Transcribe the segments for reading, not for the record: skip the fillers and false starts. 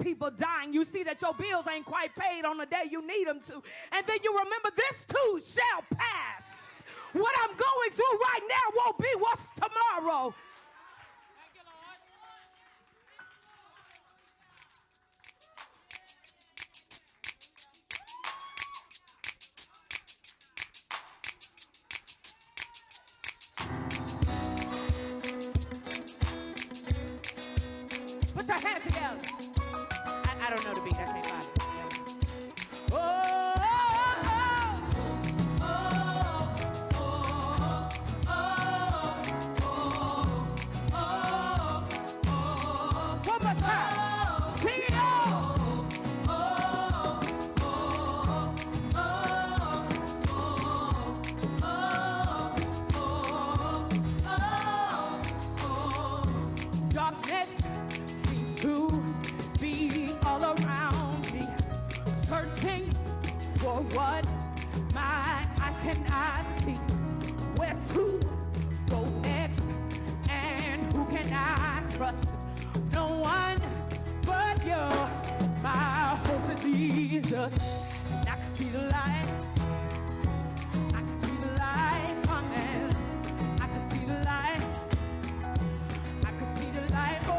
people dying. You see that your bills ain't quite paid on the day you need them to. And then you remember this too shall pass. What I'm going through right now won't be what's tomorrow. Put your hands together. I don't know the beat. I can't find it. Oh, oh, oh, oh, oh, oh, oh. One more time. Sing it all. Darkness to be all around me, searching for what my eyes cannot see, where to go next, and who can I trust? No one but you, my hope is Jesus. And I can see the light, I can see the light coming, I can see the light, I can see the light, oh.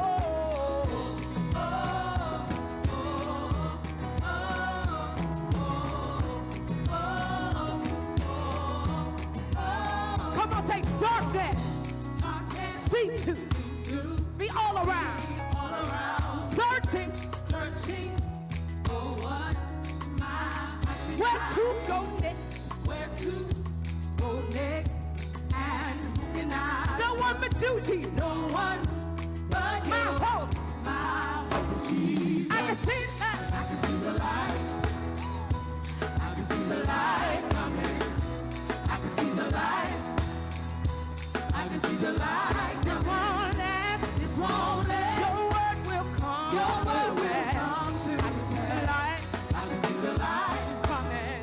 Darkness seems to be all around, searching for what where to go next, and who can I? No one but you, Jesus. No one but you. My hope, Jesus. I can see that. I can see the light. I can see the light coming. I can see the light. I can see the light. This won't last. This won't last. Your word will come. Your word will come to. I can see the light. I can see the light coming,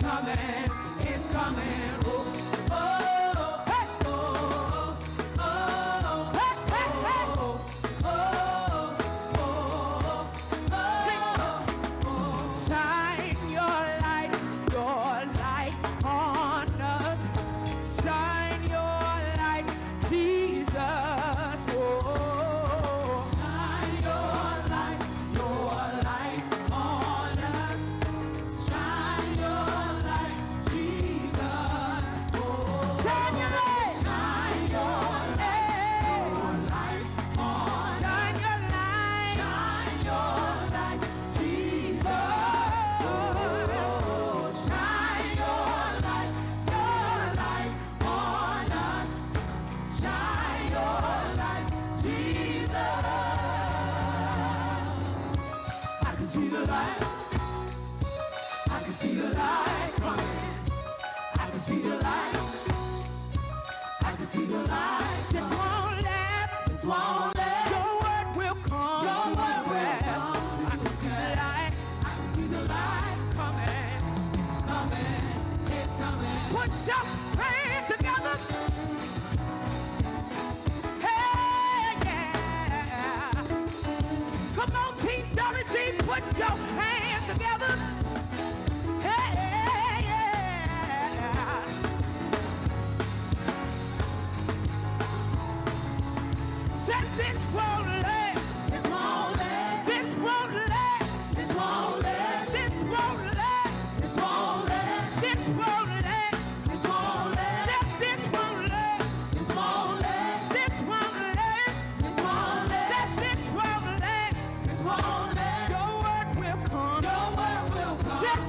coming. It's coming. Oh, oh, hey, oh, oh, hey, hey, hey, oh, oh, oh, shine your light on us. Shine your light, Jesus. Oh, shine your light on us. Shine your light, Jesus. Oh, shine your light, shine your light on. Shine your light, Jesus. Oh, shine your light on us. Shine your light, Jesus. I can see the light. I can see the light coming. I can see the light. I can see the light. This won't last. This won't last. Your word will come. Your word will come. I can see the light. I can see the light coming. Coming. It's coming. Put your hands together. Hey, yeah. Come on, Team WC, put your hands together. Hey, yeah. Said this won't last. This won't last. This won't last. This won't last. This won't last. This won't last. This won't last. This won't last. Said this won't last. This won't last. This won't last. This won't last. Said this won't last. This won't last. Your word will come. Your word will come. Said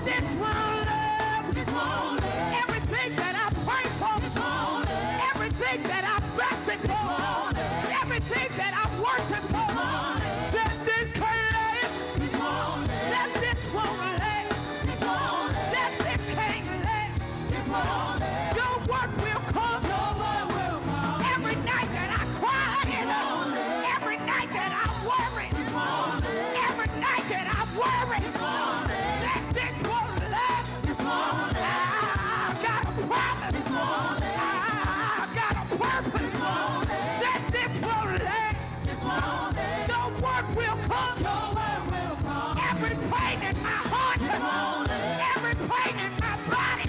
Every pain in my body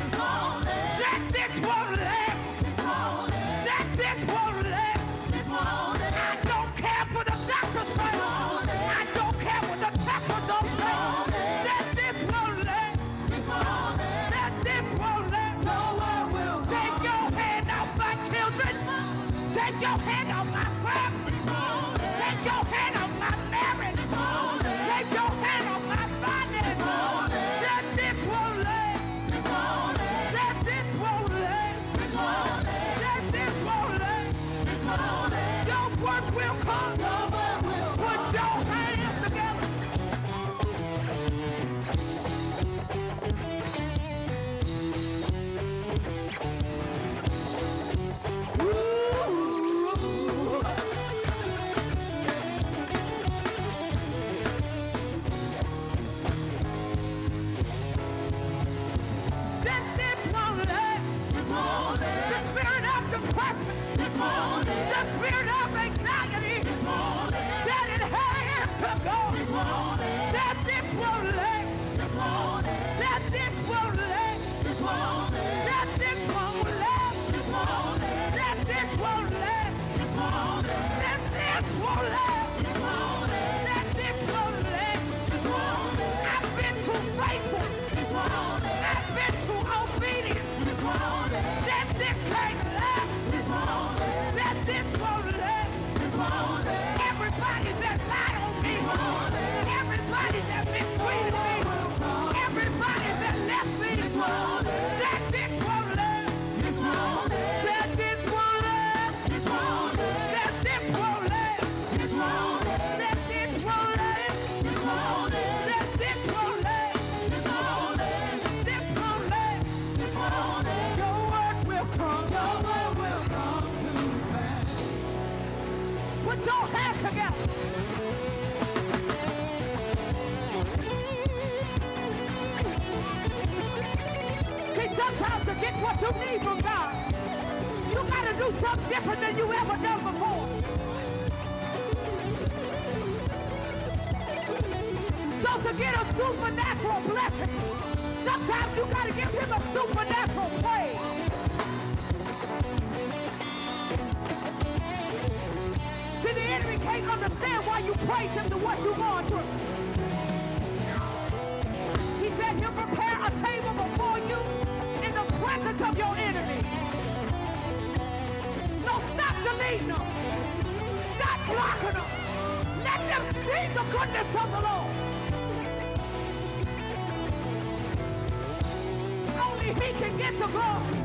said this won't last. Said this won't last. I don't care what the doctor say. I don't care what the test results say. Said this won't last. Said this won't last. Take your hand off my children. Take your hand off my family. Take your hand off my marriage. Take your hand off my finances. Said this won't last. Said this won't last. Said this won't last. Your work will come. Put your hands together. Ooh. Said this won't last. The spirit of depression. The spirit of anxiety. Said it has to go. Said this won't last. Said this won't last. Said this won't last. Said this won't last. Said this won't last. Said this won't last. I've been too faithful. I've been too obedient. Said this can't last. Said this won't last. Everybody that lied on me. Everybody that mistreated me. Everybody that left me. Said this won't last. Said this won't last. Said this won't last. Said this won't last. Said this won't last. This won't last. Your word will come. To pass. Put your hands together. See, sometimes to get what you need from God, you gotta do something different than you ever done before. So to get a supernatural blessing, sometimes you gotta give him a supernatural praise. See, the enemy can't understand why you praise him to what you're going through. He said he'll prepare a table before you in the presence of your enemy. So stop deleting them. Stop blocking them. Let them see the goodness of the Lord. Only he can get the glory.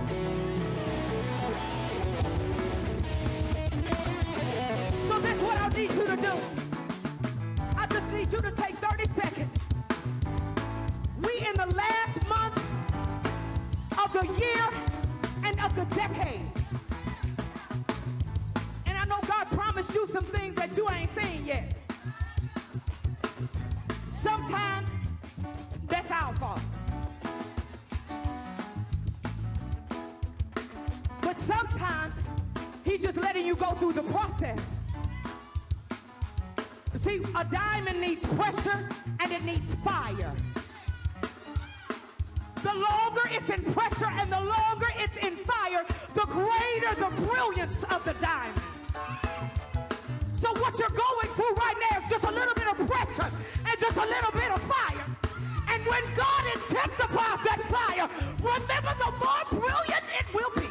So this is what I need you to do. I just need you to take 30 seconds. We in the last month of the year and of the decade. And I know God promised you some things that you ain't seen yet. Sometimes that's our fault. But sometimes he's just letting you go through the process. See, a diamond needs pressure and it needs fire. The longer it's in pressure and the longer it's in fire, the greater the brilliance of the diamond. So what you're going through right now is just a little bit of pressure and just a little bit of fire. And when God intensifies that fire, remember the more brilliant it will be.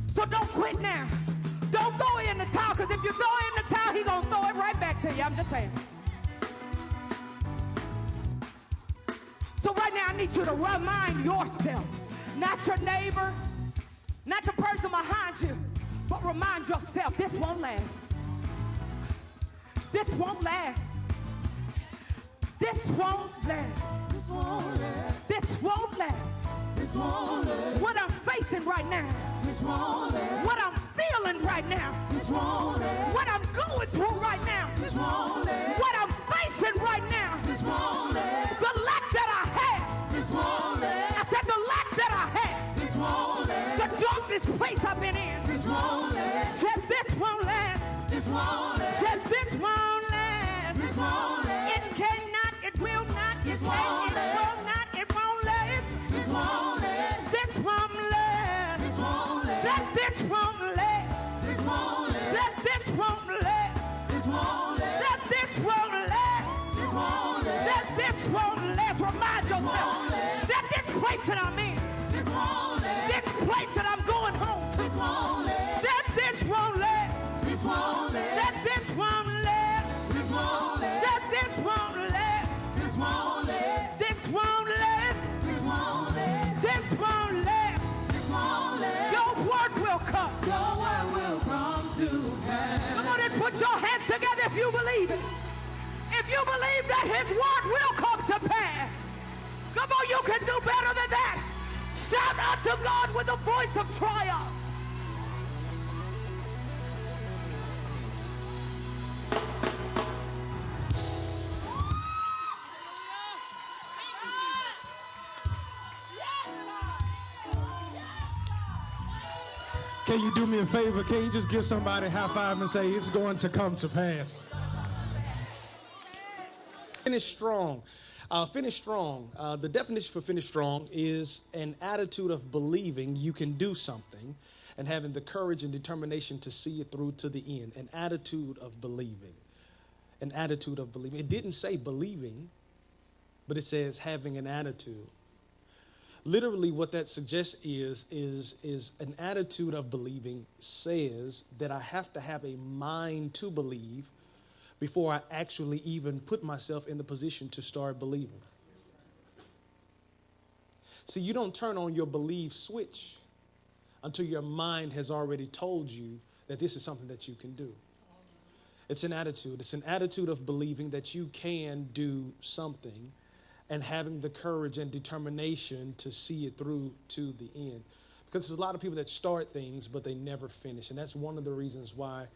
So don't quit now. Don't throw it in the towel, because if you throw it in the towel, he's going to throw it right back to you. I'm just saying. So right now, I need you to remind yourself, not your neighbor, not the person behind you, but remind yourself, this won't last. This won't last. This won't last. This won't last. This won't last. This won't last. What I'm facing right now. This won't last. What I'm feeling right now. This won't last. What I'm going through right now. This won't last. What I'm facing right now. This won't last. The lack that I have. This won't last. I said the lack that I have. This won't last. The darkest place I've been in. This won't last. Said this won't last. This won't last. Said this won't last. This won't last. It can't won't last. Said this won't last. This won't last. Said this won't last. Remind won't yourself. last. Said this place that I'm in. This won't last. This place that I'm going home to. This won't last. Said this won't last. This won't last. Said this won't last. This won't last. Said this won't last. This won't last. This won't last. This won't last. This won't last. This won't last. Your word will come. Your word will come to pass. Come on and put your hands together if you believe it. If you believe that his word will come to pass. Come on, you can do better than that. Shout out to God with a voice of triumph. Can you do me a favor? Can you just give somebody a high five and say it's going to come to pass? Finish strong. Finish strong. The definition for finish strong is an attitude of believing you can do something and having the courage and determination to see it through to the end. An attitude of believing. An attitude of believing. It didn't say believing, but it says having an attitude. Literally what that suggests is an attitude of believing says that I have to have a mind to believe before I actually even put myself in the position to start believing. See, you don't turn on your belief switch until your mind has already told you that this is something that you can do. It's an attitude. It's an attitude of believing that you can do something and having the courage and determination to see it through to the end. Because there's a lot of people that start things, but they never finish. And that's one of the reasons why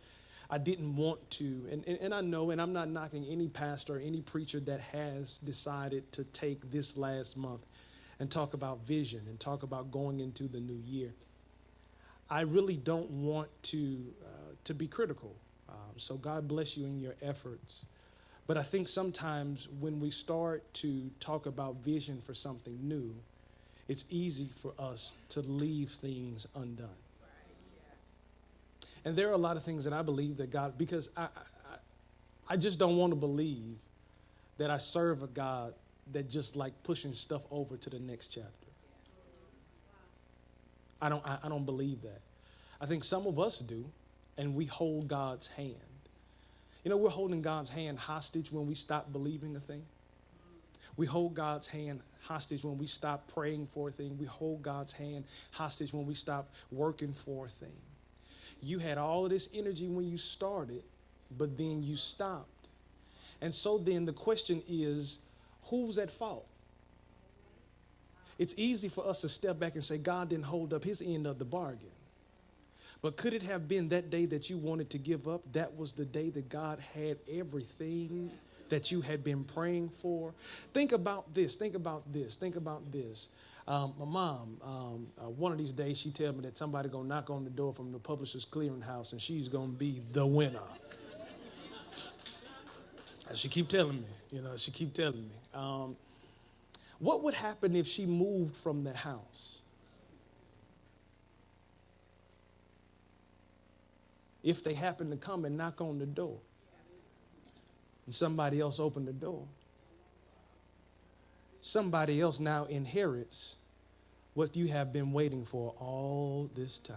I didn't want to. And I know, and I'm not knocking any pastor or any preacher that has decided to take this last month and talk about vision and talk about going into the new year. I really don't want to be critical. So God bless you in your efforts. But I think sometimes when we start to talk about vision for something new, it's easy for us to leave things undone. And there are a lot of things that I believe that God, because I just don't want to believe that I serve a God that just like pushing stuff over to the next chapter. I don't believe that. I think some of us do, and we hold God's hand. You know, we're holding God's hand hostage when we stop believing a thing. We hold God's hand hostage when we stop praying for a thing. We hold God's hand hostage when we stop working for a thing. You had all of this energy when you started, but then you stopped. And so then the question is, who's at fault? It's easy for us to step back and say, God didn't hold up his end of the bargain. But could it have been that day that you wanted to give up? That was the day that God had everything that you had been praying for. Think about this. Think about this. Think about this. My mom, one of these days, she tell me that somebody going to knock on the door from the Publishers Clearinghouse and she's going to be the winner. And she keep telling me, she keep telling me. What would happen if she moved from that house? If they happen to come and knock on the door and somebody else opened the door, somebody else now inherits what you have been waiting for all this time.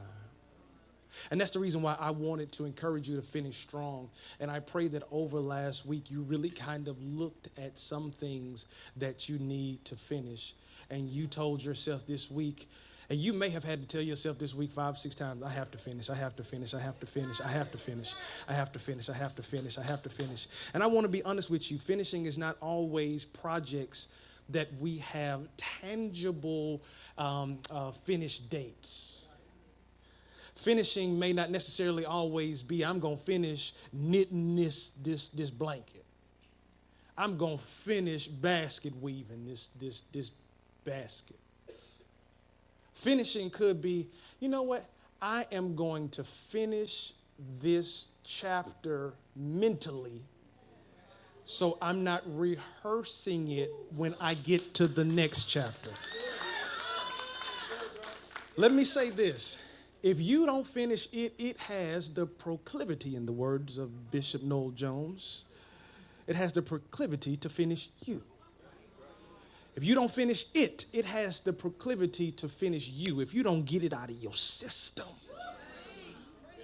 And that's the reason why I wanted to encourage you to finish strong. And I pray that over last week, you really kind of looked at some things that you need to finish. And you told yourself this week, and you may have had to tell yourself this week 5, 6 times, I have to finish, I have to finish, I have to finish, I have to finish, I have to finish, I have to finish, I have to finish. And I want to be honest with you, finishing is not always projects that we have tangible finish dates. Finishing may not necessarily always be, I'm going to finish knitting this blanket. I'm going to finish basket weaving this basket. Finishing could be, you know what? I am going to finish this chapter mentally so I'm not rehearsing it when I get to the next chapter. Let me say this. If you don't finish it, it has the proclivity, in the words of Bishop Noel Jones, it has the proclivity to finish you. If you don't finish it, it has the proclivity to finish you. If you don't get it out of your system,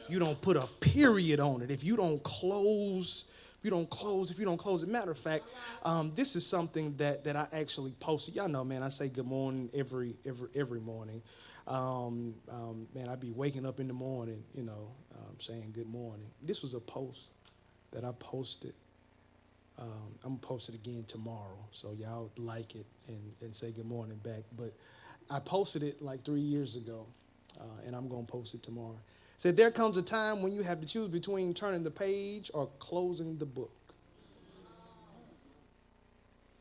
if you don't put a period on it, if you don't close it. Matter of fact, this is something that I actually posted. Y'all know, man, I say good morning every morning. Man, I be waking up in the morning, saying good morning. This was a post that I posted. I'm going to post it again tomorrow, so y'all like it and say good morning back. But I posted it like 3 years ago, and I'm going to post it tomorrow. It said, there comes a time when you have to choose between turning the page or closing the book.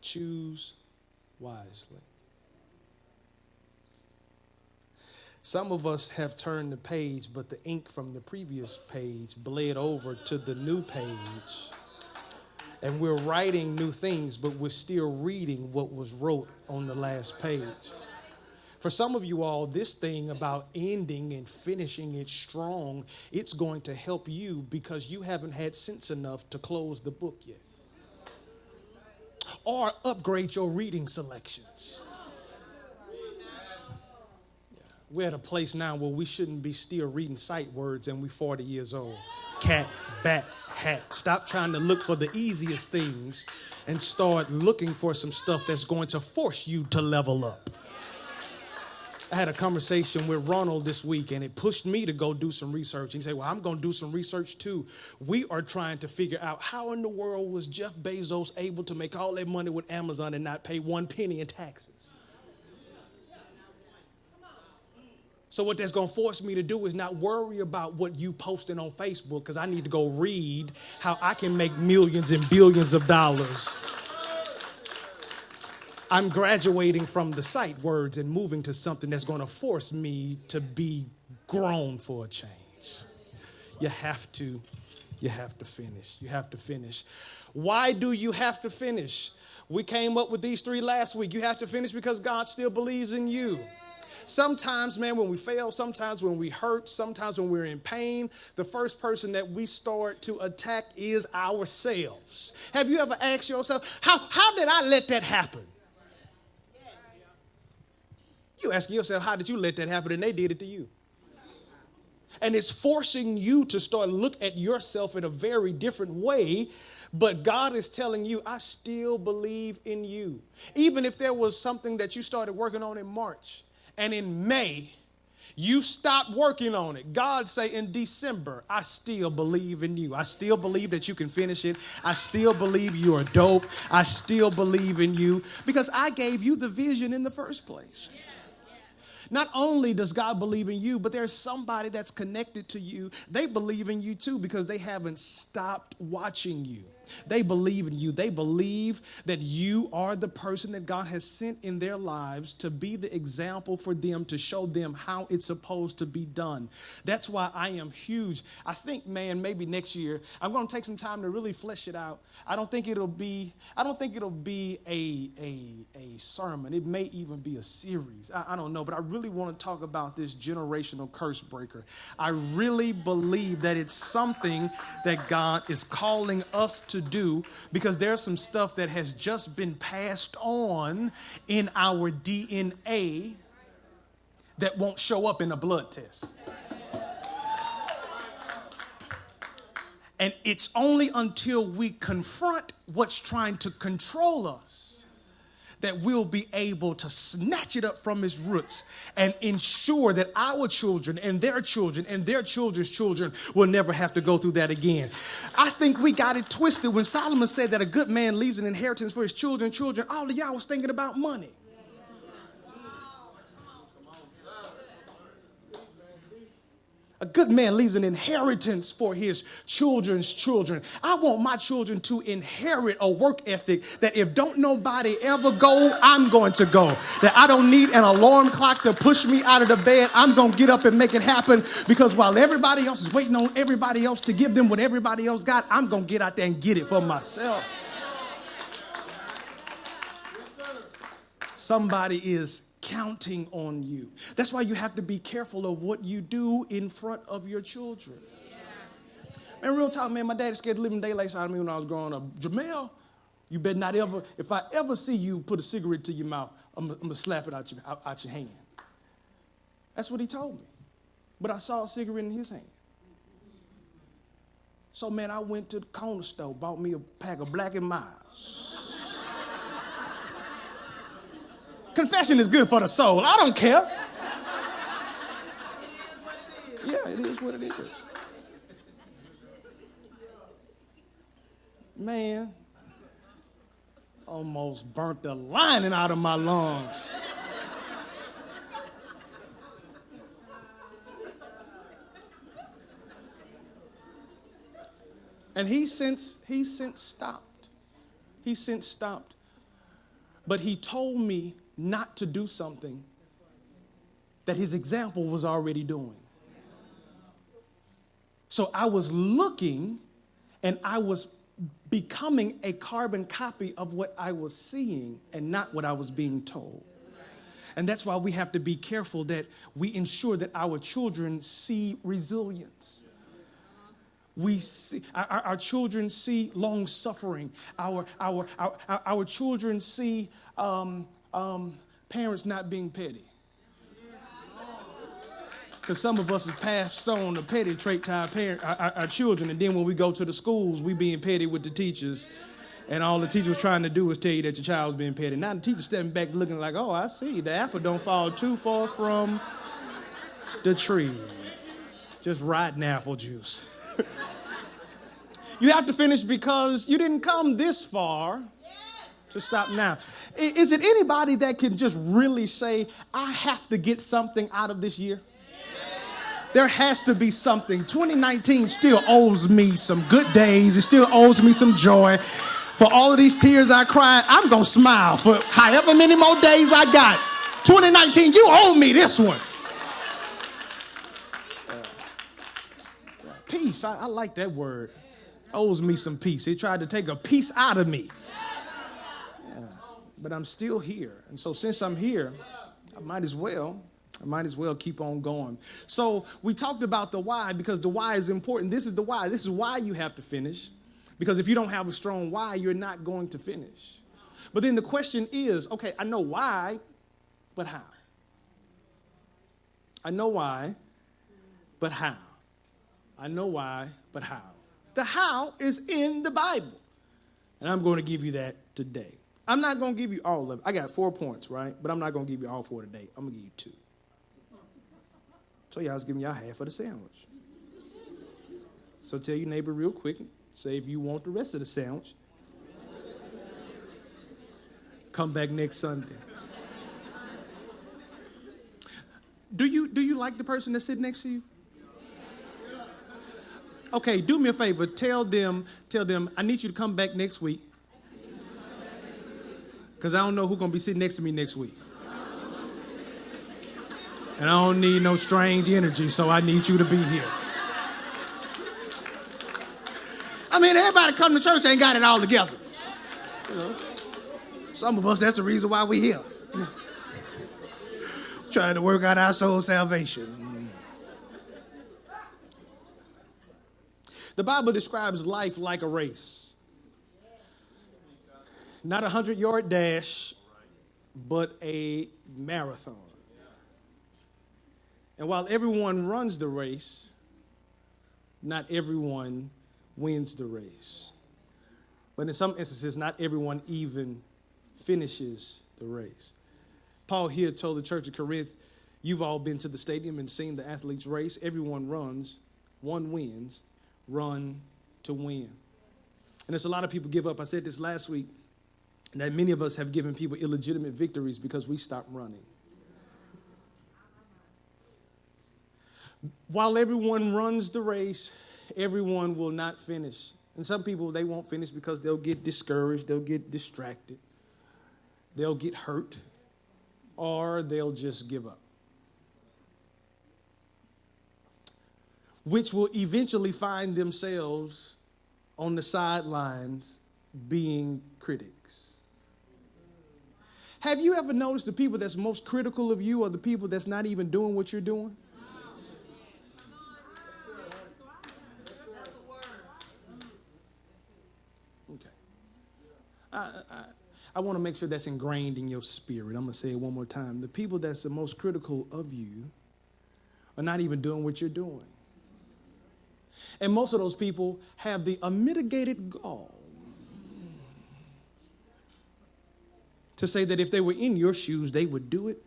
Choose wisely. Some of us have turned the page, but the ink from the previous page bled over to the new page. And we're writing new things, but we're still reading what was wrote on the last page. For some of you all, this thing about ending and finishing it strong, it's going to help you because you haven't had sense enough to close the book yet. Or upgrade your reading selections. We're at a place now where we shouldn't be still reading sight words and we're 40 years old. Cat, bat, hat. Stop trying to look for the easiest things and start looking for some stuff that's going to force you to level up. I had a conversation with Ronald this week, and it pushed me to go do some research. And he said, well, I'm going to do some research too. We are trying to figure out how in the world was Jeff Bezos able to make all that money with Amazon and not pay 1 penny in taxes? So what that's going to force me to do is not worry about what you posting on Facebook, because I need to go read how I can make millions and billions of dollars. I'm graduating from the sight words and moving to something that's going to force me to be grown for a change. You have to finish. You have to finish. Why do you have to finish? We came up with these 3 last week. You have to finish because God still believes in you. Sometimes, man, when we fail, sometimes when we hurt, sometimes when we're in pain, the first person that we start to attack is ourselves. Have you ever asked yourself, how did I let that happen? You asking yourself, how did you let that happen? And they did it to you. And it's forcing you to start look at yourself in a very different way. But God is telling you, I still believe in you. Even if there was something that you started working on in March and in May, you stopped working on it. God say in December, I still believe in you. I still believe that you can finish it. I still believe you are dope. I still believe in you because I gave you the vision in the first place. Not only does God believe in you, but there's somebody that's connected to you. They believe in you too because they haven't stopped watching you. They believe in you. They believe that you are the person that God has sent in their lives to be the example for them, to show them how it's supposed to be done. That's why I am huge. I think, man, maybe next year, I'm going to take some time to really flesh it out. I don't think it'll be a sermon. It may even be a series. I don't know, but I really want to talk about this generational curse breaker. I really believe that it's something that God is calling us to do because there's some stuff that has just been passed on in our DNA that won't show up in a blood test. And it's only until we confront what's trying to control us that we'll be able to snatch it up from its roots and ensure that our children and their children and their children's children will never have to go through that again. I think we got it twisted when Solomon said that a good man leaves an inheritance for his children. All of y'all was thinking about money. A good man leaves an inheritance for his children's children. I want my children to inherit a work ethic that if don't nobody ever go, I'm going to go. That I don't need an alarm clock to push me out of the bed. I'm going to get up and make it happen because while everybody else is waiting on everybody else to give them what everybody else got, I'm going to get out there and get it for myself. Somebody is counting on you. That's why you have to be careful of what you do in front of your children. Man, real talk, man, my daddy scared the living daylights out of me when I was growing up. Jamel, you better not ever, if I ever see you put a cigarette to your mouth, I'm going to slap it out your hand. That's what he told me. But I saw a cigarette in his hand. So, man, I went to the corner store, bought me a pack of Black & Milds. Confession is good for the soul. I don't care. Yeah, it is what it is. Man, almost burnt the lining out of my lungs. And he since stopped. He since stopped. But he told me not to do something that his example was already doing. So I was looking and I was becoming a carbon copy of what I was seeing and not what I was being told. And that's why we have to be careful that we ensure that our children see resilience. We see our children see long suffering. Our children see parents not being petty. Because some of us have passed on the petty trait to our children, and then when we go to the schools, we being petty with the teachers, and all the teacher was trying to do is tell you that your child's being petty. Now the teacher stepping back looking like, oh, I see, the apple don't fall too far from the tree. Just rotten apple juice. You have to finish because you didn't come this far to stop now. Is it anybody that can just really say, I have to get something out of this year? There has to be something. 2019 still owes me some good days. It still owes me some joy. For all of these tears I cried, I'm going to smile for however many more days I got. 2019, you owe me this one. Peace. I like that word. Owes me some peace. He tried to take a piece out of me. Yeah. But I'm still here. And so since I'm here, I might as well keep on going. So we talked about the why because the why is important. This is the why. This is why you have to finish. Because if you don't have a strong why, you're not going to finish. But then the question is, okay, I know why, but how? I know why, but how? I know why, but how? The how is in the Bible. And I'm going to give you that today. I'm not going to give you all of it. I got 4 points, right? But I'm not going to give you all 4 today. I'm going to give you 2. So y'all was giving y'all half of the sandwich. So tell your neighbor real quick. Say if you want the rest of the sandwich, come back next Sunday. Do you like the person that's sitting next to you? Okay, do me a favor. Tell them, I need you to come back next week. Because I don't know who's going to be sitting next to me next week. And I don't need no strange energy, so I need you to be here. I mean, everybody come to church ain't got it all together. You know, some of us, that's the reason why we're here. Trying to work out our soul salvation. The Bible describes life like a race. Not a 100-yard dash, but a marathon. And while everyone runs the race, not everyone wins the race. But in some instances, not everyone even finishes the race. Paul here told the church of Corinth, you've all been to the stadium and seen the athletes race. Everyone runs, one wins. Run to win. And there's a lot of people give up. I said this last week, that many of us have given people illegitimate victories because we stopped running. While everyone runs the race, everyone will not finish. And some people, they won't finish because they'll get discouraged, they'll get distracted, they'll get hurt, or they'll just give up. Which will eventually find themselves on the sidelines being critics. Have you ever noticed the people that's most critical of you are the people that's not even doing what you're doing? Okay. I want to make sure that's ingrained in your spirit. I'm going to say it one more time. The people that's the most critical of you are not even doing what you're doing. And most of those people have the unmitigated gall to say that if they were in your shoes, they would do it.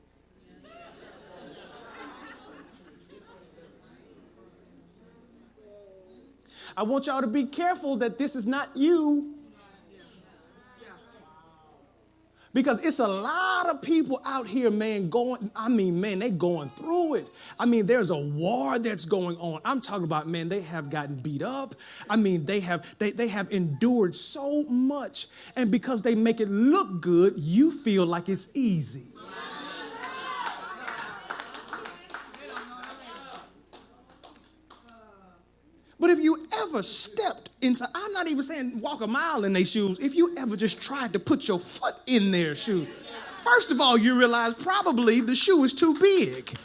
I want y'all to be careful that this is not you. Because it's a lot of people out here, man, they going through it. I mean, there's a war that's going on. I'm talking about, man, they have gotten beat up. I mean, they have endured so much. And because they make it look good, you feel like it's easy. But if you ever stepped inside, I'm not even saying walk a mile in their shoes. If you ever just tried to put your foot in their shoe, first of all, you realize probably the shoe is too big,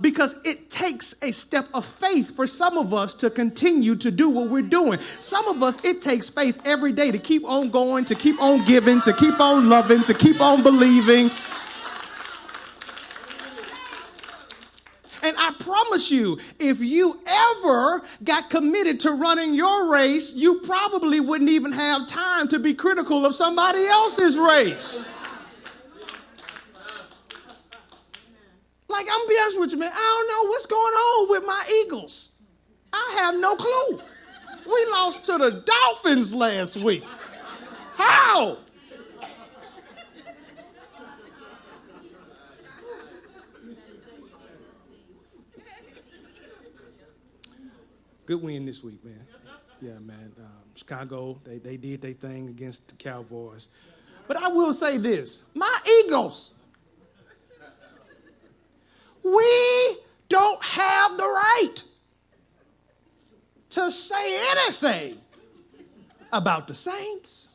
because it takes a step of faith for some of us to continue to do what we're doing. Some of us, it takes faith every day to keep on going, to keep on giving, to keep on loving, to keep on believing. And I promise you, if you ever got committed to running your race, you probably wouldn't even have time to be critical of somebody else's race. Like, I'm gonna be honest with you, man, I don't know what's going on with my Eagles. I have no clue. We lost to the Dolphins last week. How? Good win this week, man. Yeah, man. Chicago, they did their thing against the Cowboys. But I will say this. My Eagles, we don't have the right to say anything about the Saints.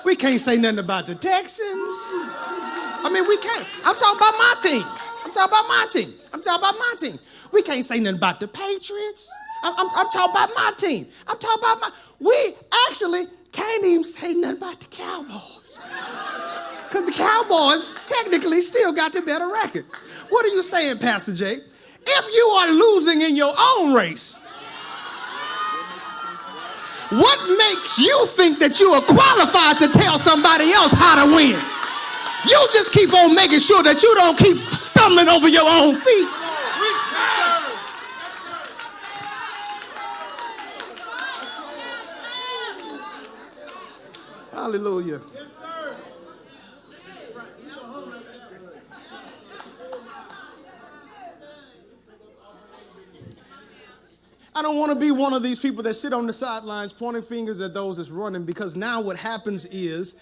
We can't say nothing about the Texans. I mean, we can't. I'm talking about my team. We can't say nothing about the Patriots. I'm talking about my team. We actually can't even say nothing about the Cowboys. Because the Cowboys technically still got the better record. What are you saying, Pastor Jay? If you are losing in your own race, what makes you think that you are qualified to tell somebody else how to win? You just keep on making sure that you don't keep stumbling over your own feet. Hallelujah. I don't want to be one of these people that sit on the sidelines pointing fingers at those that's running, because now what happens is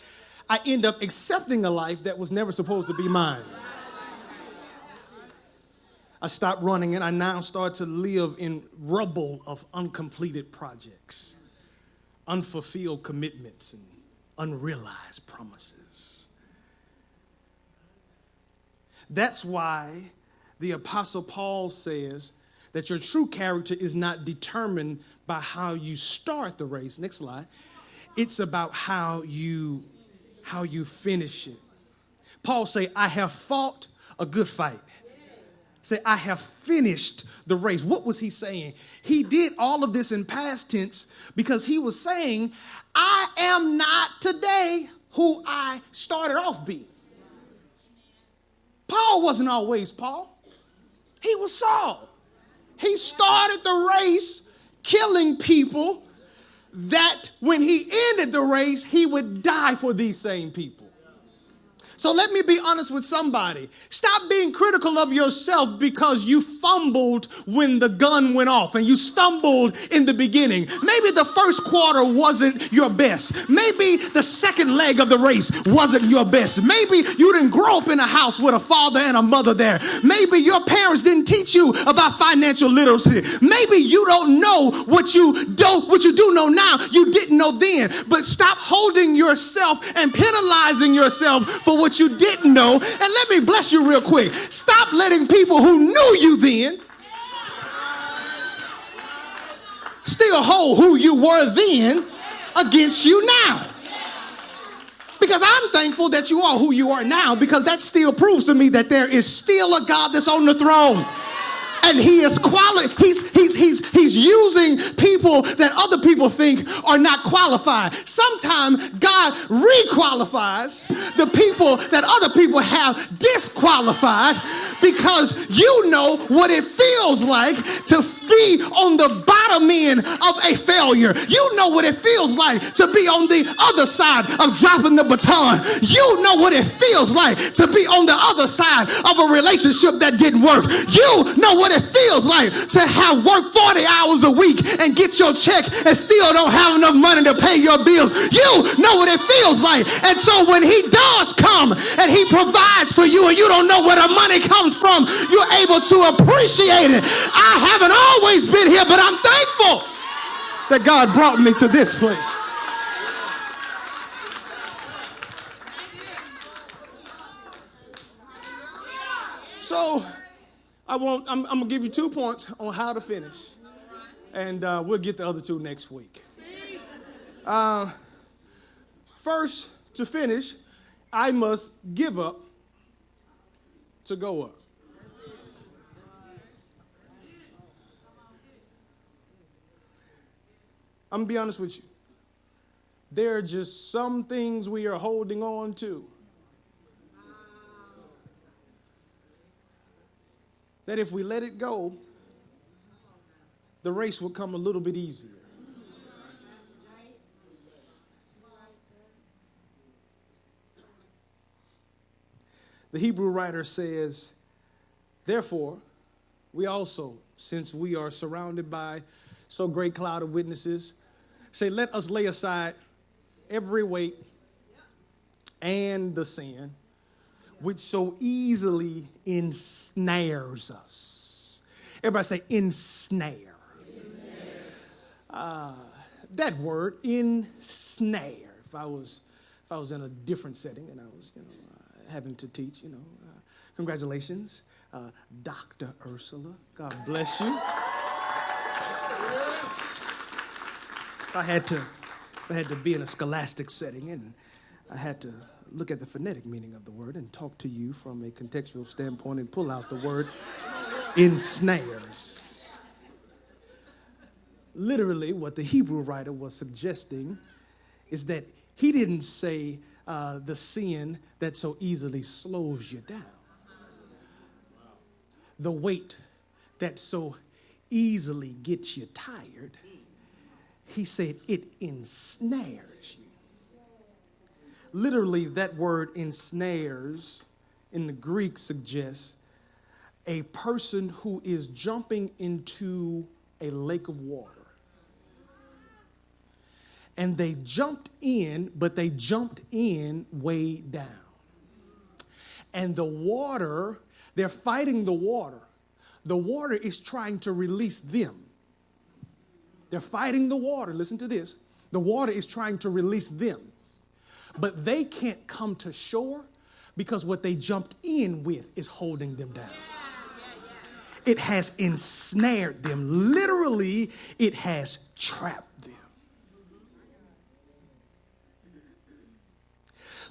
I end up accepting a life that was never supposed to be mine. I stopped running and I now start to live in rubble of uncompleted projects, unfulfilled commitments, and unrealized promises. That's why the Apostle Paul says that your true character is not determined by how you start the race. Next slide. It's about how you finish it. Paul say, I have fought a good fight. Say, I have finished the race. What was he saying? He did all of this in past tense because he was saying, I am not today who I started off being. Paul wasn't always Paul. He was Saul. He started the race killing people that when he ended the race, he would die for these same people. So let me be honest with somebody. Stop being critical of yourself because you fumbled when the gun went off and you stumbled in the beginning. Maybe the first quarter wasn't your best. Maybe the second leg of the race wasn't your best. Maybe you didn't grow up in a house with a father and a mother there. Maybe your parents didn't teach you about financial literacy. Maybe you don't know what you do know now, you didn't know then. But stop holding yourself and penalizing yourself for what you didn't know. And let me bless you real quick. Stop letting people who knew you then still hold who you were then against you now. Because I'm thankful that you are who you are now, because that still proves to me that there is still a God that's on the throne. And he is he's using people that other people think are not qualified. Sometimes God requalifies the people that other people have disqualified, because you know what it feels like to be on the bottom end of a failure. You know what it feels like to be on the other side of dropping the baton. You know what it feels like to be on the other side of a relationship that didn't work. You know what it feels like to have worked 40 hours a week and get your check and still don't have enough money to pay your bills. You know what it feels like. And so when he does come and he provides for you and you don't know where the money comes from, you're able to appreciate it. I haven't always been here, but I'm thankful that God brought me to this place. So I'm going to give you 2 points on how to finish, and we'll get the other 2 next week. First, to finish, I must give up to go up. I'm going to be honest with you. There are just some things we are holding on to that if we let it go, the race will come a little bit easier. The Hebrew writer says, therefore, we also, since we are surrounded by so great cloud of witnesses, say, let us lay aside every weight and the sin which so easily ensnares us. Everybody say, ensnare. That word, ensnare. If I was in a different setting and I was, having to teach, congratulations, Dr. Ursula. God bless you. I had to be in a scholastic setting, and I had to look at the phonetic meaning of the word and talk to you from a contextual standpoint and pull out the word ensnares. Literally, what the Hebrew writer was suggesting is that he didn't say the sin that so easily slows you down, the weight that so easily gets you tired. He said it ensnares you. Literally, that word ensnares in the Greek suggests a person who is jumping into a lake of water. And they jumped in, but they jumped in way down. And the water, they're fighting the water. The water is trying to release them. They're fighting the water. Listen to this. The water is trying to release them. But they can't come to shore because what they jumped in with is holding them down. It has ensnared them. Literally, it has trapped them.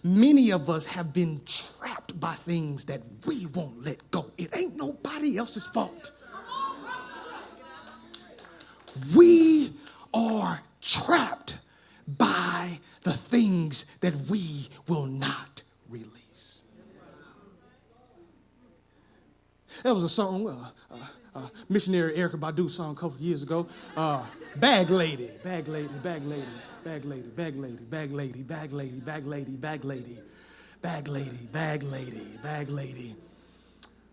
Many of us have been trapped by things that we won't let go. It ain't nobody else's fault. We are trapped by the things that we will not release. There was a song, missionary Erykah Badu song a couple of years ago. Bag lady, bag lady, bag lady, bag lady, bag lady, bag lady, bag lady, bag lady, bag lady. Bag lady, bag lady, bag lady,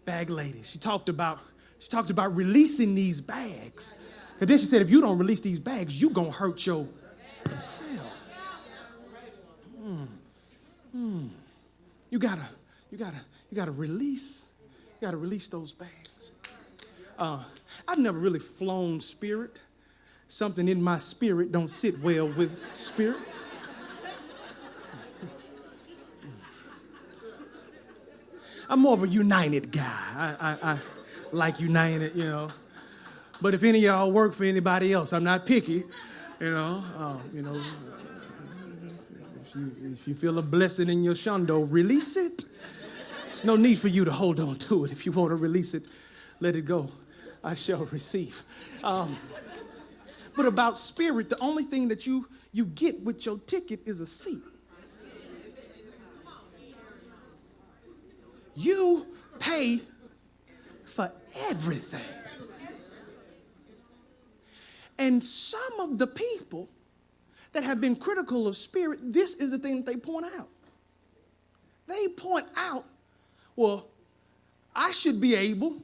bag lady. She talked about releasing these bags. And then she said, if you don't release these bags, you gonna hurt yourself. You gotta release those bags. I've never really flown Spirit. Something in my spirit don't sit well with Spirit. I'm more of a United guy. I like United, you know. But if any of y'all work for anybody else, I'm not picky, you know. If you feel a blessing in your shundo, release it. There's no need for you to hold on to it. If you want to release it, let it go. I shall receive. But about Spirit, the only thing that you get with your ticket is a seat. You pay for everything. And some of the people that have been critical of Spirit, this is the thing that they point out. They point out, well, I should be able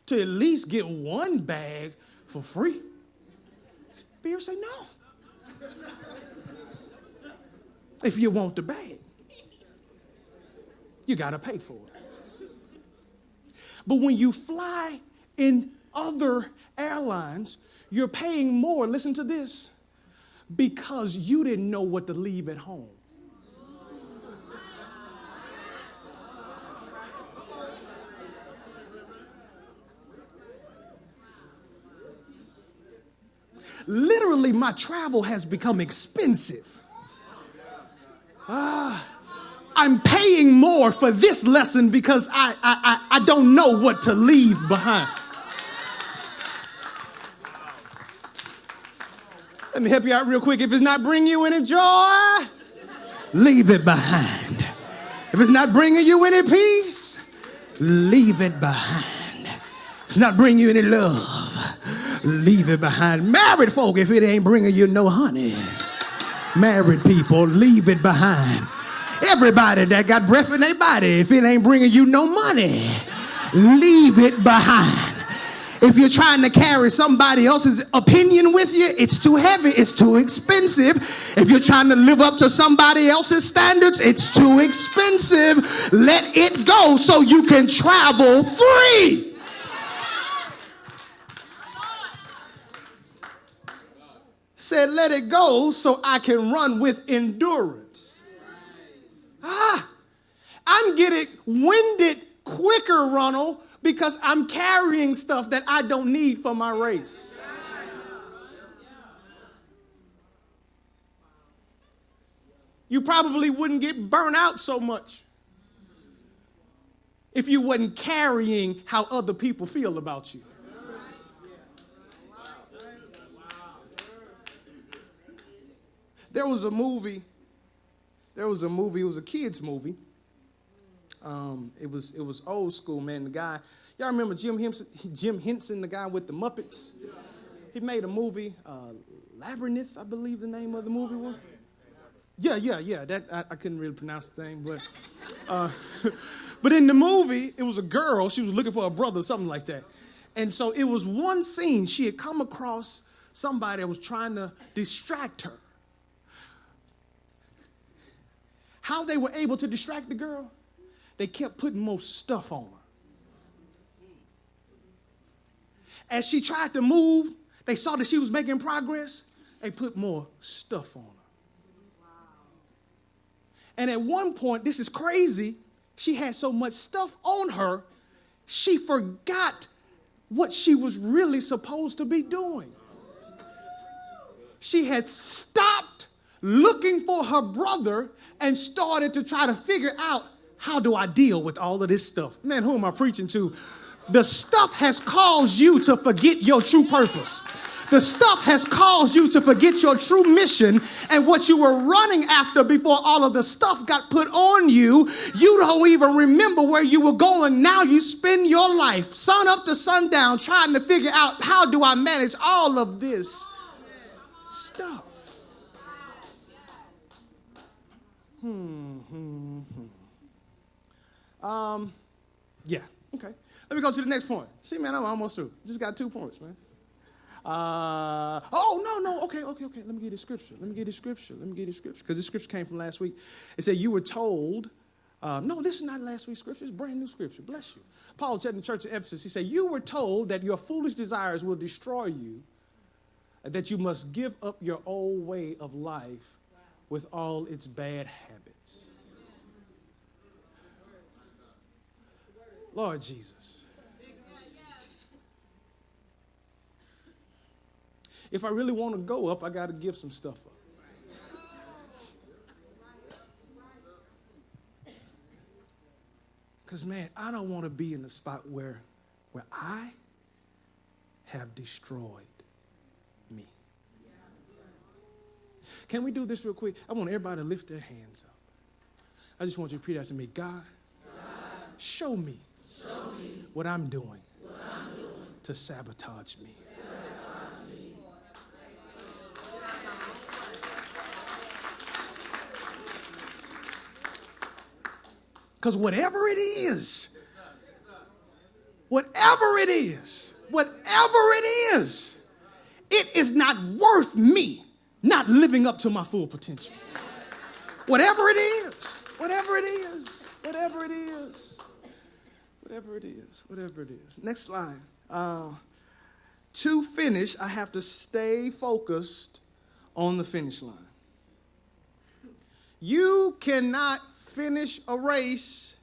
to at least get one bag for free. Spirit say no. If you want the bag, you got to pay for it. But when you fly in other airlines, you're paying more, listen to this, because you didn't know what to leave at home. Literally, my travel has become expensive. I'm paying more for this lesson because I don't know what to leave behind. Let me help you out real quick. If it's not bringing you any joy, leave it behind. If it's not bringing you any peace, leave it behind. If it's not bringing you any love, leave it behind. Married folk, if it ain't bringing you no honey, married people, leave it behind. Everybody that got breath in their body, if it ain't bringing you no money, leave it behind. If you're trying to carry somebody else's opinion with you, it's too heavy, it's too expensive. If you're trying to live up to somebody else's standards, it's too expensive. Let it go so you can travel free. Said, let it go so I can run with endurance. I'm getting winded quicker, Ronald, because I'm carrying stuff that I don't need for my race. You probably wouldn't get burnt out so much if you wasn't carrying how other people feel about you. There was a movie, it was a kid's movie. It was old school, man. The guy, y'all remember Jim Henson, the guy with the Muppets? He made a movie, Labyrinth, I believe the name of the movie was. Yeah. That I couldn't really pronounce the thing, but in the movie, it was a girl. She was looking for a brother, something like that. And so it was one scene. She had come across somebody that was trying to distract her. How they were able to distract the girl? They kept putting more stuff on her. As she tried to move, they saw that she was making progress. They put more stuff on her. And at one point, this is crazy, she had so much stuff on her, she forgot what she was really supposed to be doing. She had stopped looking for her brother and started to try to figure out, how do I deal with all of this stuff? Man, who am I preaching to? The stuff has caused you to forget your true purpose. The stuff has caused you to forget your true mission and what you were running after before all of the stuff got put on you. You don't even remember where you were going. Now you spend your life, sun up to sundown, trying to figure out, how do I manage all of this stuff? Yeah, okay. Let me go to the next point. See, man, I'm almost through. Just got 2 points, man. No. Okay. Let me get the scripture. Because this scripture came from last week. It said, you were told, no, this is not last week's scripture. It's brand new scripture. Bless you. Paul said in the church of Ephesus, he said, you were told that your foolish desires will destroy you, that you must give up your old way of life with all its bad habits. Lord Jesus. If I really want to go up, I got to give some stuff up. Because, man, I don't want to be in the spot where I have destroyed me. Can we do this real quick? I want everybody to lift their hands up. I just want you to repeat after me. God, show me what I'm doing to sabotage me. Because whatever it is, it is not worth me not living up to my full potential. Whatever it is. Next slide. To finish, I have to stay focused on the finish line. You cannot finish a race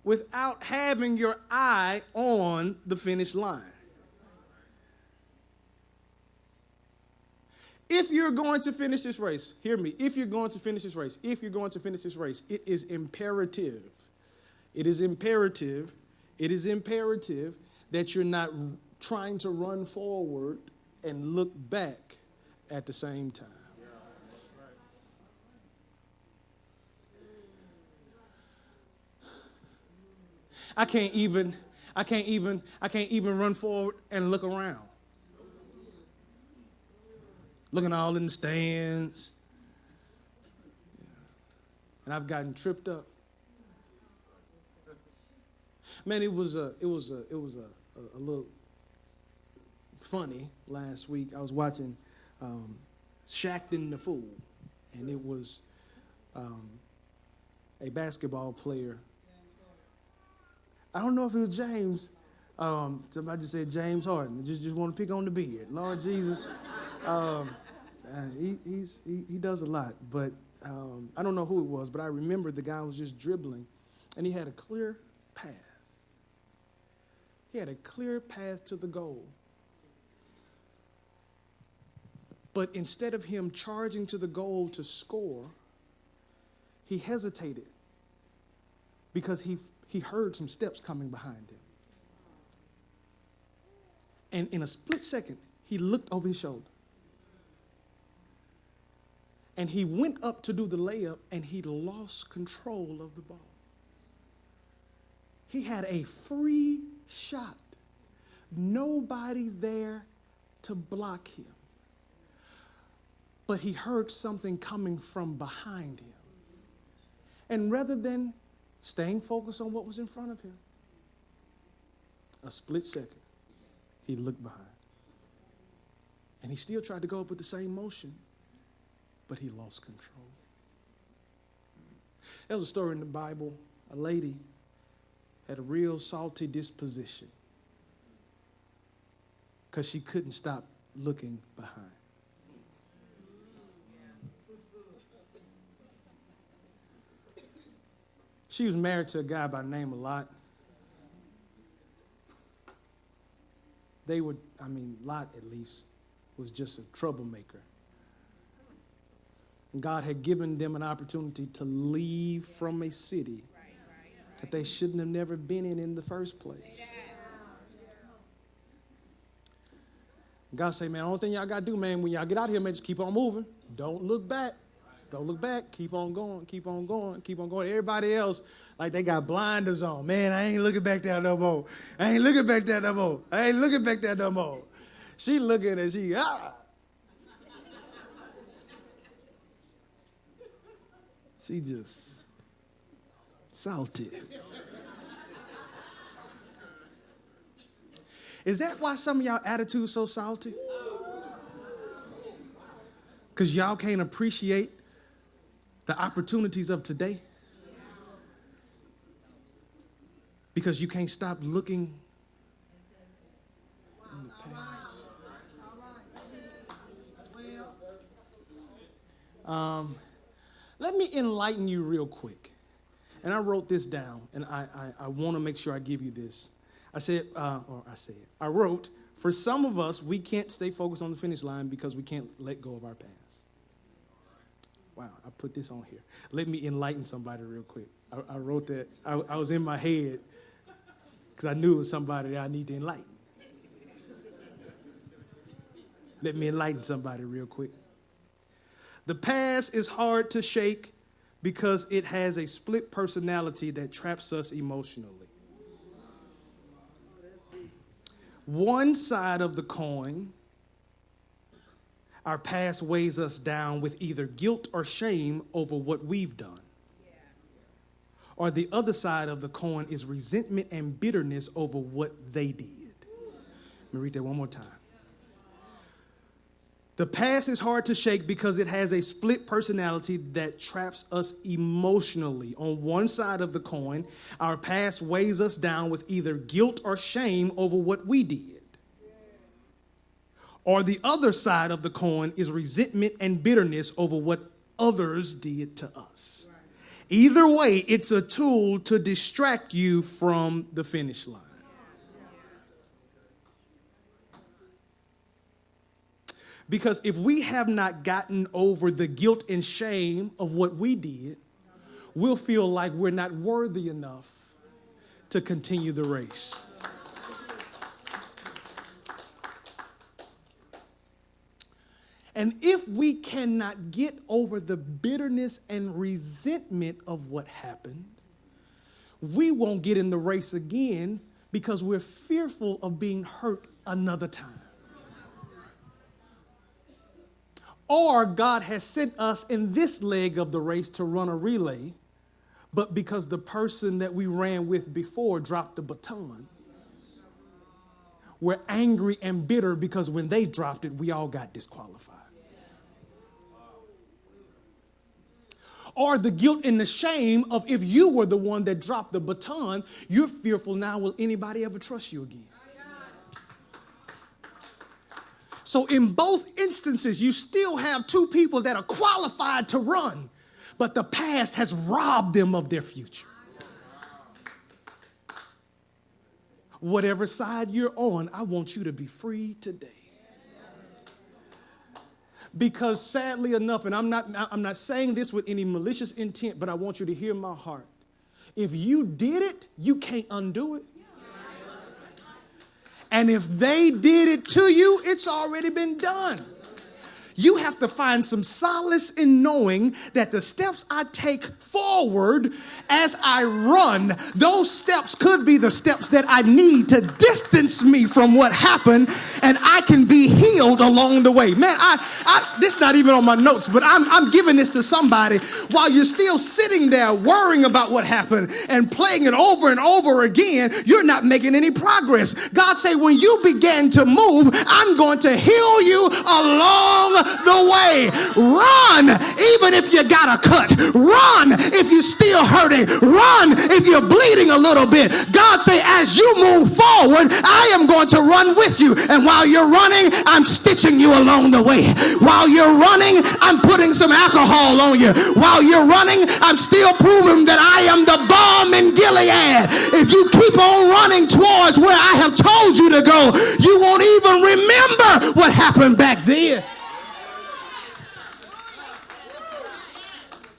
without having your eye on the finish line. If you're going to finish this race, hear me, if you're going to finish this race, it is imperative that you're not trying to run forward and look back at the same time. I can't even run forward and look around. Looking all in the stands. And I've gotten tripped up. Man, it was a little funny last week. I was watching Shaqtin' the Fool, and it was a basketball player. I don't know if it was James. Somebody just said James Harden. Just want to pick on the beard. Lord Jesus. He does a lot, but I don't know who it was, but I remember the guy was just dribbling, and he had a clear path. He had a clear path to the goal. But instead of him charging to the goal to score, he hesitated because he heard some steps coming behind him. And in a split second, he looked over his shoulder. And he went up to do the layup, and he lost control of the ball. He had a free shot. Nobody there to block him. But he heard something coming from behind him. And rather than staying focused on what was in front of him, a split second, he looked behind. And he still tried to go up with the same motion, but he lost control. There was a story in the Bible. A lady had a real salty disposition because she couldn't stop looking behind. She was married to a guy by the name of Lot. Lot at least was just a troublemaker. And God had given them an opportunity to leave from a city that they shouldn't have never been in the first place. God say, man, the only thing y'all got to do, man, when y'all get out here, man, just keep on moving. Don't look back. Don't look back. Keep on going. Keep on going. Keep on going. Everybody else, like they got blinders on. Man, I ain't looking back there no more. I ain't looking back there no more. She looking and she, She just salty. Is that why some of y'all attitudes so salty? Because y'all can't appreciate the opportunities of today? Because you can't stop looking in the past. Let me enlighten you real quick. And I wrote this down, and I want to make sure I give you this. I wrote, for some of us, we can't stay focused on the finish line because we can't let go of our past. Wow, I put this on here. Let me enlighten somebody real quick. I wrote that. I was in my head because I knew it was somebody that I need to enlighten. Let me enlighten somebody real quick. The past is hard to shake because it has a split personality that traps us emotionally. One side of the coin, our past weighs us down with either guilt or shame over what we've done. Or the other side of the coin is resentment and bitterness over what they did. Let me read that one more time. The past is hard to shake because it has a split personality that traps us emotionally. On one side of the coin, our past weighs us down with either guilt or shame over what we did. Or the other side of the coin is resentment and bitterness over what others did to us. Either way, it's a tool to distract you from the finish line. Because if we have not gotten over the guilt and shame of what we did, we'll feel like we're not worthy enough to continue the race. And if we cannot get over the bitterness and resentment of what happened, we won't get in the race again because we're fearful of being hurt another time. Or God has sent us in this leg of the race to run a relay, but because the person that we ran with before dropped the baton, we're angry and bitter because when they dropped it, we all got disqualified. Or the guilt and the shame of if you were the one that dropped the baton, you're fearful now, will anybody ever trust you again? So in both instances, you still have two people that are qualified to run, but the past has robbed them of their future. Whatever side you're on, I want you to be free today. Because sadly enough, and I'm not saying this with any malicious intent, but I want you to hear my heart. If you did it, you can't undo it. And if they did it to you, it's already been done. You have to find some solace in knowing that the steps I take forward as I run, those steps could be the steps that I need to distance me from what happened, and I can be healed along the way. Man, this is not even on my notes, but I'm giving this to somebody while you're still sitting there worrying about what happened and playing it over and over again. You're not making any progress. God say, when you begin to move, I'm going to heal you along the way. Run even if you got a cut. Run if you're still hurting. Run if you're bleeding a little bit. God say, as you move forward, I am going to run with you. And while you're running, I'm stitching you along the way. While you're running, I'm putting some alcohol on you. While you're running, I'm still proving that I am the balm in Gilead. If you keep on running towards where I have told you to go, you won't even remember what happened back then.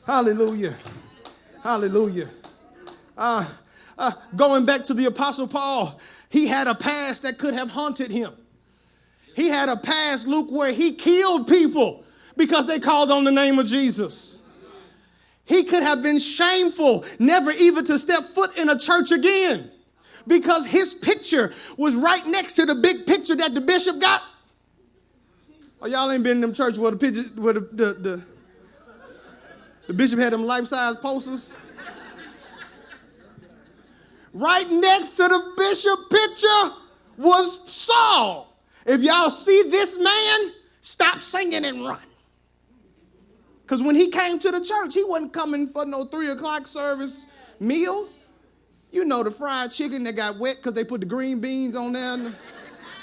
Hallelujah. Hallelujah. Going back to the Apostle Paul, he had a past that could have haunted him. He had a past, Luke, where he killed people because they called on the name of Jesus. He could have been shameful, never even to step foot in a church again because his picture was right next to the big picture that the bishop got. Oh, y'all ain't been in them church where the picture, where the The bishop had them life-size posters. Right next to the bishop picture was Saul. If y'all see this man, stop singing and run. Because when he came to the church, he wasn't coming for no 3 o'clock service meal. You know, the fried chicken that got wet because they put the green beans on there.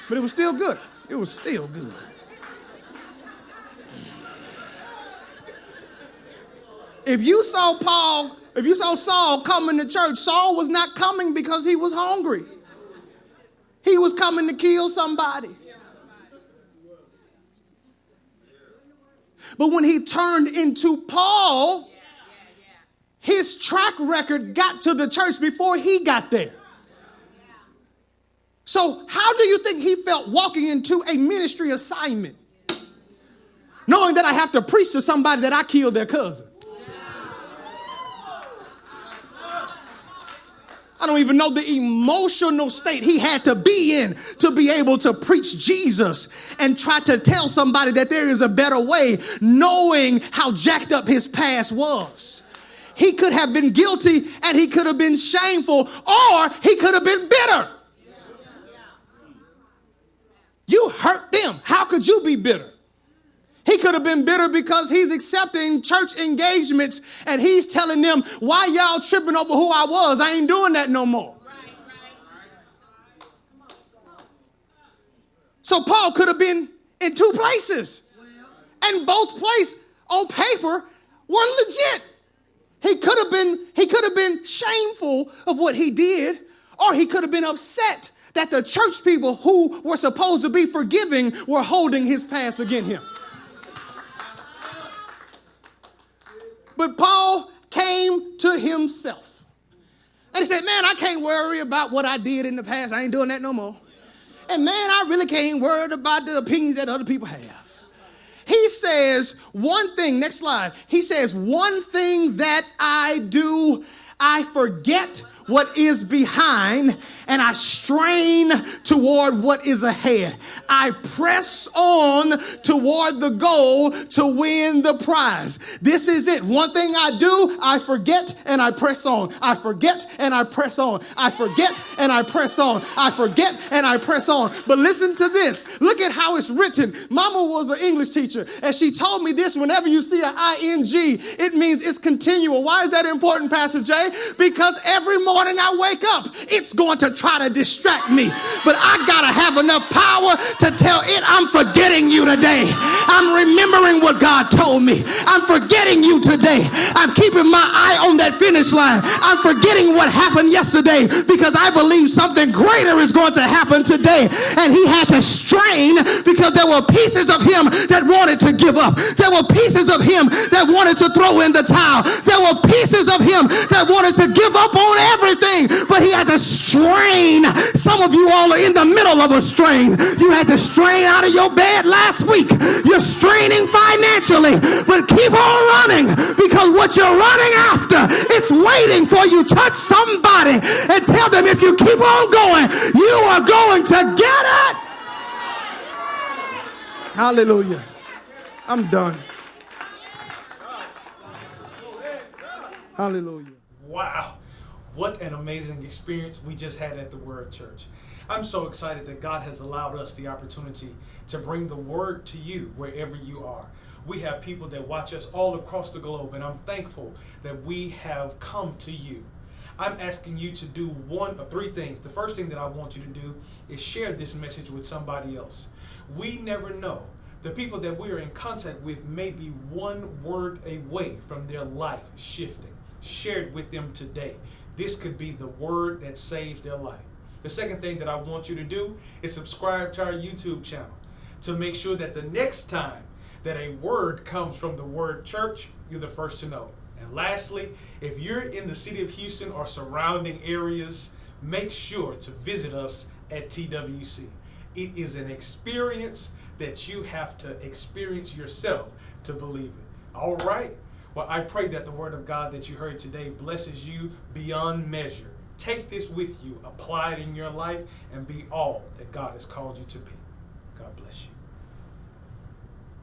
But it was still good. It was still good. If you saw Saul coming to church, Saul was not coming because he was hungry. He was coming to kill somebody. But when he turned into Paul, his track record got to the church before he got there. So how do you think he felt walking into a ministry assignment, knowing that I have to preach to somebody that I killed their cousin? I don't even know the emotional state he had to be in to be able to preach Jesus and try to tell somebody that there is a better way, knowing how jacked up his past was. He could have been guilty and he could have been shameful, or he could have been bitter. You hurt them. How could you be bitter? He could have been bitter because he's accepting church engagements and he's telling them, why y'all tripping over who I was? I ain't doing that no more. So Paul could have been in 2 places. And both places on paper were legit. He could have been shameful of what he did, or he could have been upset that the church people who were supposed to be forgiving were holding his past against him. But Paul came to himself. And he said, man, I can't worry about what I did in the past. I ain't doing that no more. And man, I really can't worry about the opinions that other people have. He says one thing, next slide. He says, one thing that I do, I forget what is behind and I strain toward what is ahead. I press on toward the goal to win the prize. This is it. One thing I do, I forget and I press on. I forget and I press on. I forget and I press on. I forget and I press on. But listen to this. Look at how it's written. Mama was an English teacher and she told me this: whenever you see an ing, it means it's continual. Why is that important, Pastor Jay? Because every morning I wake up, it's going to try to distract me. But I got to have enough power to tell it, I'm forgetting you today. I'm remembering what God told me. I'm forgetting you today. I'm keeping my eye on that finish line. I'm forgetting what happened yesterday because I believe something greater is going to happen today. And he had to strain because there were pieces of him that wanted to give up. There were pieces of him that wanted to throw in the towel. There were pieces of him that wanted to give up on everything. But he had to strain. Some of you all are in the middle of a strain. You had to strain out of your bed last week. You're straining financially, but keep on running because what you're running after, it's waiting for you. Touch somebody and tell them, if you keep on going, you are going to get it. Hallelujah. I'm done. Hallelujah. Wow. What an amazing experience we just had at the Word Church. I'm so excited that God has allowed us the opportunity to bring the Word to you wherever you are. We have people that watch us all across the globe, and I'm thankful that we have come to you. I'm asking you to do one of 3 things. The first thing that I want you to do is share this message with somebody else. We never know. The people that we are in contact with may be one word away from their life shifting. Share it with them today. This could be the word that saves their life. The second thing that I want you to do is subscribe to our YouTube channel to make sure that the next time that a word comes from the Word Church, you're the first to know. And lastly, if you're in the city of Houston or surrounding areas, make sure to visit us at TWC. It is an experience that you have to experience yourself to believe it. All right. Well, I pray that the word of God that you heard today blesses you beyond measure. Take this with you, apply it in your life, and be all that God has called you to be. God bless you.